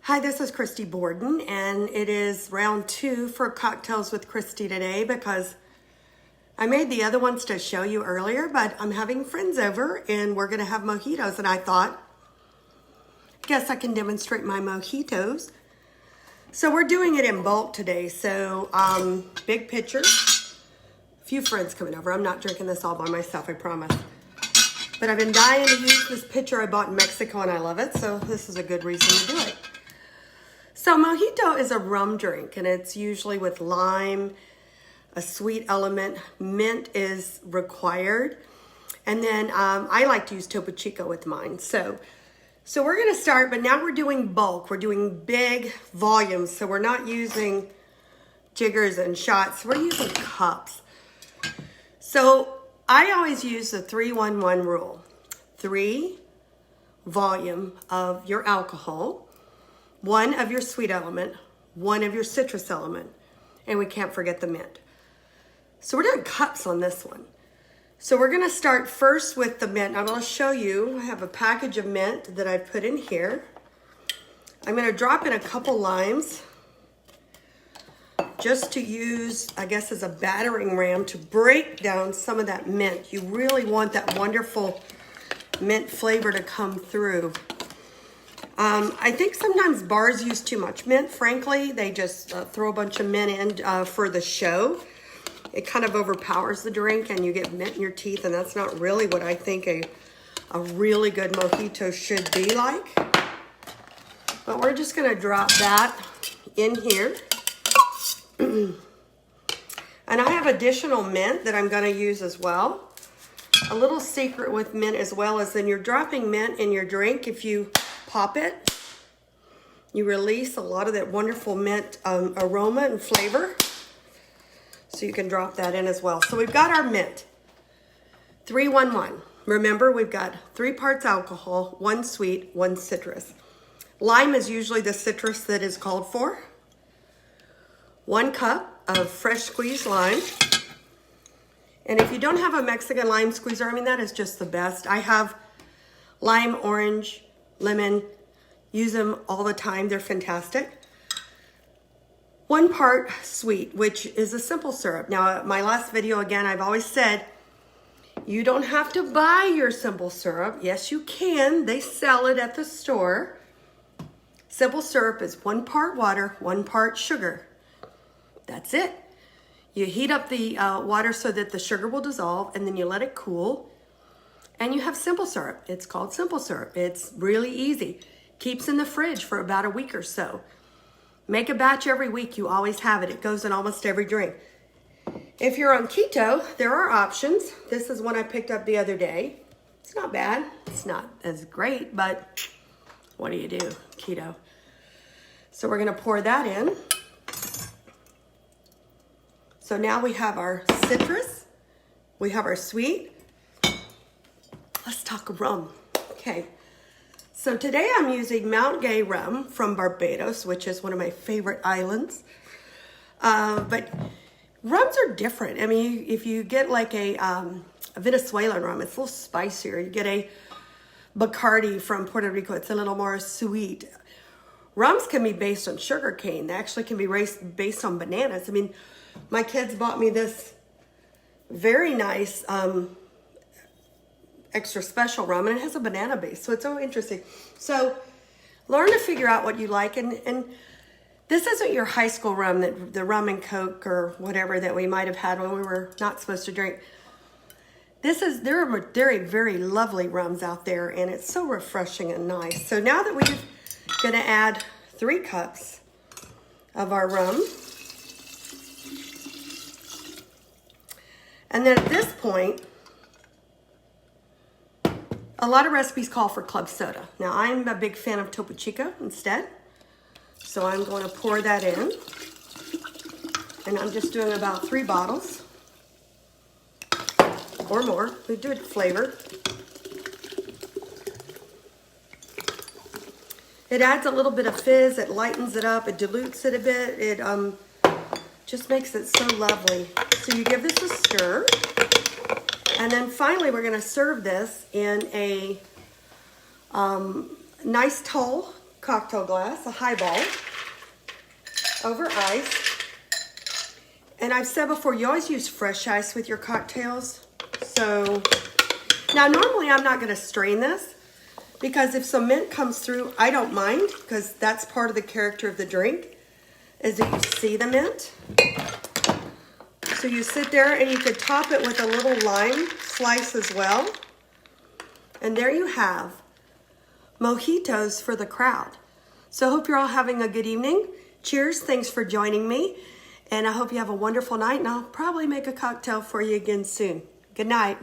Hi, this is Christy Borden, and it is round 2 for Cocktails with Christy today because I made the other ones to show you earlier, but I'm having friends over and we're going to have mojitos, and I thought, I guess I can demonstrate my mojitos. So we're doing it in bulk today, so big pitcher. A few friends coming over. I'm not drinking this all by myself, I promise. But I've been dying to use this pitcher I bought in Mexico and I love it, so this is a good reason to do it. So mojito is a rum drink, and it's usually with lime, a sweet element. Mint is required. And then I like to use Topo Chico with mine. So we're gonna start, but now we're doing bulk. We're doing big volumes. So we're not using jiggers and shots. We're using cups. So I always use the 3-1-1 rule. 3 volume of your alcohol, 1 of your sweet element, 1 of your citrus element, and we can't forget the mint. So we're doing cups on this one. So we're gonna start first with the mint. I'm gonna show you, I have a package of mint that I've put in here. I'm gonna drop in a couple limes just to use, I guess, as a battering ram to break down some of that mint. You really want that wonderful mint flavor to come through. I think sometimes bars use too much mint, frankly. They just throw a bunch of mint in for the show. It kind of overpowers the drink and you get mint in your teeth, and that's not really what I think a really good mojito should be like. But we're just gonna drop that in here. And I have additional mint that I'm gonna use as well. A little secret with mint as well is then you're dropping mint in your drink. If you pop it, you release a lot of that wonderful mint aroma and flavor. So you can drop that in as well. So we've got our mint, 3-1-1. Remember, we've got 3 parts alcohol, 1 sweet, 1 citrus. Lime is usually the citrus that is called for. 1 cup of fresh squeezed lime. And if you don't have a Mexican lime squeezer, I mean, that is just the best. I have lime, orange, lemon, use them all the time. They're fantastic. 1 part sweet, which is a simple syrup. Now, my last video, again, I've always said, you don't have to buy your simple syrup. Yes, you can. They sell it at the store. Simple syrup is 1 part water, 1 part sugar. That's it. You heat up the water so that the sugar will dissolve, and then you let it cool, and you have simple syrup. It's called simple syrup. It's really easy. Keeps in the fridge for about a week or so. Make a batch every week. You always have it. It goes in almost every drink. If you're on keto, there are options. This is one I picked up the other day. It's not bad. It's not as great, but what do you do? Keto. So we're gonna pour that in. So now we have our citrus, we have our sweet. Let's talk rum. Okay, so today I'm using Mount Gay rum from Barbados, which is one of my favorite islands. But rums are different. I mean, if you get like a Venezuelan rum, it's a little spicier. You get a Bacardi from Puerto Rico, it's a little more sweet. Rums can be based on sugar cane. They actually can be based on bananas. I mean, my kids bought me this very nice extra special rum, and it has a banana base, so it's so interesting. So learn to figure out what you like, and this isn't your high school rum, that the rum and Coke or whatever that we might have had when we were not supposed to drink. There are very, very lovely rums out there, and it's so refreshing and nice. So now that we're gonna add 3 cups of our rum. And then at this point, a lot of recipes call for club soda. Now, I'm a big fan of Topo Chico instead. So I'm going to pour that in. And I'm just doing about 3 bottles or more. We do it flavor. It adds a little bit of fizz. It lightens it up. It dilutes it a bit. It just makes it so lovely. So you give this a stir. And then finally, we're going to serve this in a nice tall cocktail glass, a highball, over ice. And I've said before, you always use fresh ice with your cocktails. So, now normally I'm not gonna strain this because if some mint comes through, I don't mind because that's part of the character of the drink, is that you see the mint. So you sit there and you could top it with a little lime slice as well. And there you have mojitos for the crowd. So I hope you're all having a good evening. Cheers, thanks for joining me. And I hope you have a wonderful night, and I'll probably make a cocktail for you again soon. Good night.